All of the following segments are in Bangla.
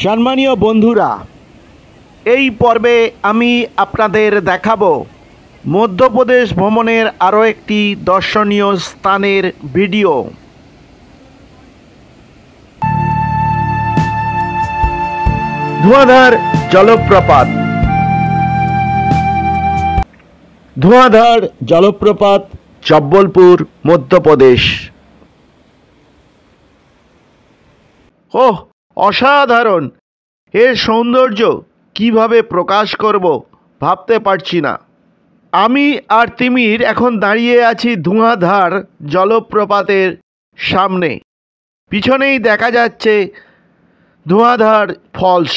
সম্মানীয় বন্ধুরা, এই পর্বে আমি আপনাদের দেখাবো মধ্যপ্রদেশ ভ্রমণের আরও একটি দর্শনীয় স্থানের ভিডিও। ধোঁয়াধার জলপ্রপাত। ধোঁয়াধার জলপ্রপাত জব্বলপুর, মধ্যপ্রদেশ। ওহ, অসাধারণ! এর সৌন্দর্য কিভাবে প্রকাশ করব ভাবতে পারছি না। আমি আর তিমির এখন দাঁড়িয়ে আছি ধোঁয়াধার জলপ্রপাতের সামনে। পিছনেই দেখা যাচ্ছে ধোঁয়াধার ফলস।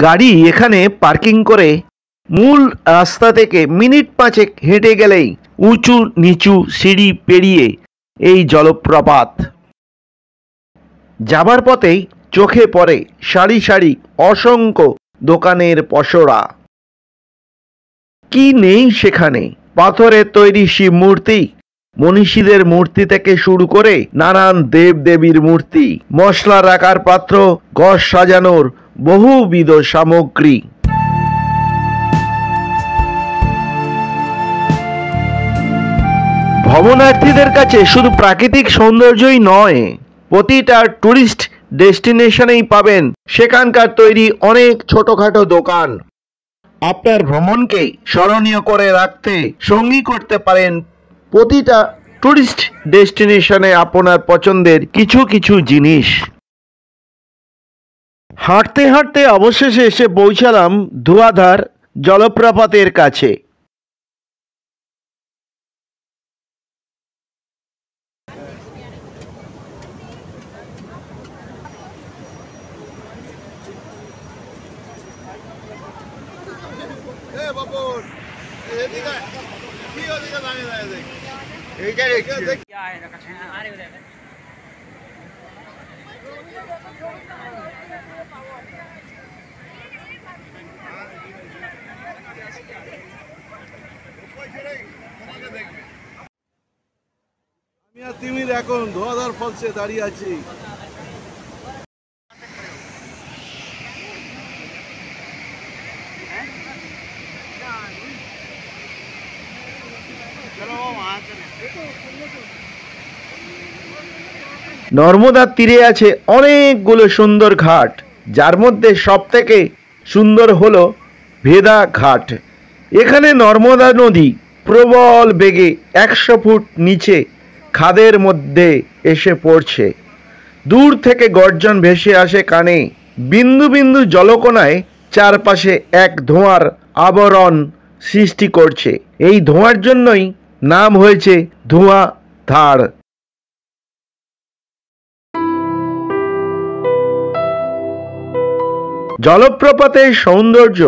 গাড়ি এখানে পার্কিং করে মূল রাস্তা থেকে মিনিট 5 হেঁটে গেলেই উঁচু নিচু সিঁড়ি পেরিয়ে এই জলপ্রপাত। যাবার পথেই চোখে পড়ে সারি সারি অসংখ্য দোকানের পসরা। কি নেই সেখানে! পাথরের তৈরি শিব মূর্তি, মনীষীদের মূর্তি থেকে শুরু করে নানান দেব দেবীর মূর্তি, মশলা রাখার পাত্র, ঘর সাজানোর বহুবিধ সামগ্রী। ভ্রমণার্থীদের কাছে শুধু প্রাকৃতিক সৌন্দর্যই নয়, প্রতিটা টুরিস্ট ডেস্টিনেশনেই পাবেন সেখানকার তৈরি অনেক ছোটখাটো দোকান। আপনার ভ্রমণকে স্মরণীয় করে রাখতে সঙ্গী করতে পারেন প্রতিটা টুরিস্ট ডেস্টিনেশনে আপনার পছন্দের কিছু কিছু জিনিস। হাঁটতে হাঁটতে অবশেষে এসে পৌঁছালাম ধোঁয়াধার জলপ্রপাতের কাছে। আমি আর তিমির এখন ধোঁয়াধার ফলসে দাঁড়িয়ে আছি। নর্মদার তীরে আছে অনেকগুলো সুন্দর ঘাট, যার মধ্যে সবথেকে সুন্দর হলো ভেদা ঘাট। এখানে নর্মদা নদী প্রবল বেগে 100 ফুট নিচে খাদের মধ্যে এসে পড়ছে। দূর থেকে গর্জন ভেসে আসে কানে। বিন্দু বিন্দু জলকণায় চারপাশে এক ধোঁয়ার আবরণ সৃষ্টি করছে। এই ধোঁয়ার জন্যই নাম হয়েছে ধোঁয়াধার। জলপ্রপাতের সৌন্দর্য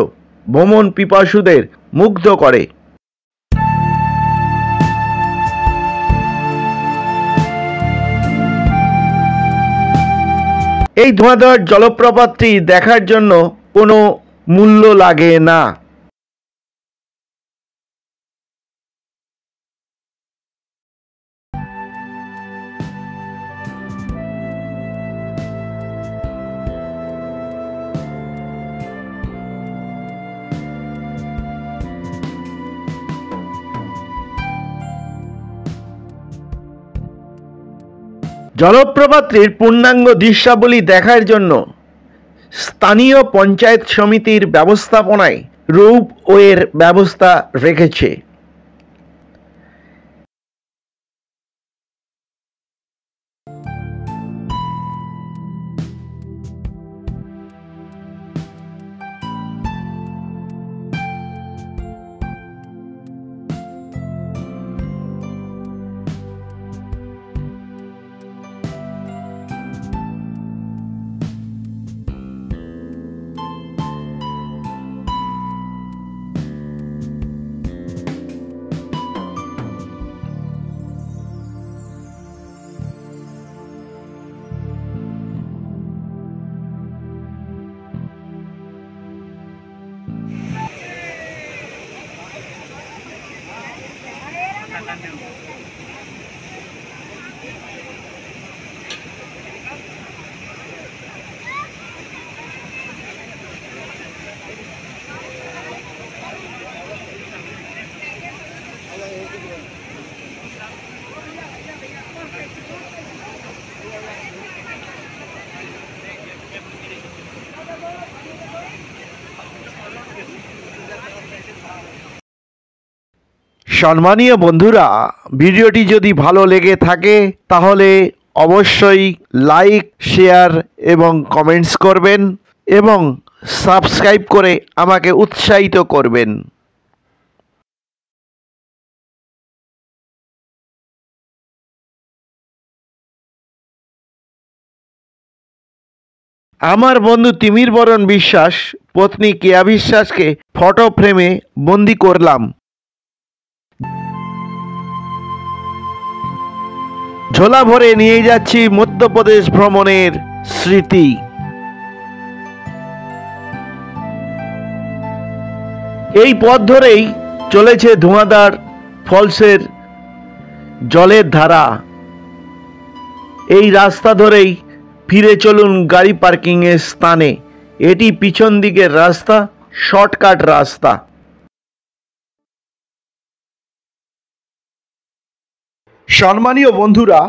ভ্রমণ পিপাসুদের মুগ্ধ করে। এই ধোঁয়াধার জলপ্রপাতটি দেখার জন্য কোনো মূল্য লাগে না। জলপ্রপাতটির পূর্ণাঙ্গ দৃশ্যাবলী দেখার জন্য স্থানীয় পঞ্চায়েত সমিতির ব্যবস্থাপনায় রোপওয়ের ব্যবস্থা রেখেছে। সম্মানীয় বন্ধুরা, ভিডিওটি যদি ভালো লেগে থাকে তাহলে অবশ্যই লাইক, শেয়ার এবং কমেন্টস করবেন এবং সাবস্ক্রাইব করে আমাকে উৎসাহিত করবেন। আমার বন্ধু তিমির বরণ বিশ্বাস পত্নী কেয়া বিশ্বাসকে ফটো ফ্রেমে বন্দি করলাম। ঝোলা ভরে নিয়ে যাচ্ছি মধ্যপ্রদেশ ভ্রমণের স্মৃতি। এই পথ ধরেই চলেছে ধোঁয়াদার ফলসের জলের ধারা। এই রাস্তা ধরেই ফিরে চলুন গাড়ি পার্কিং এর স্থানে। এটি পিছন দিকের রাস্তা, শর্টকাট রাস্তা। সম্মানীয় বন্ধুরা,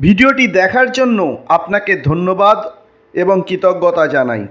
ভিডিওটি দেখার জন্য আপনাকে ধন্যবাদ এবং কৃতজ্ঞতা জানাই।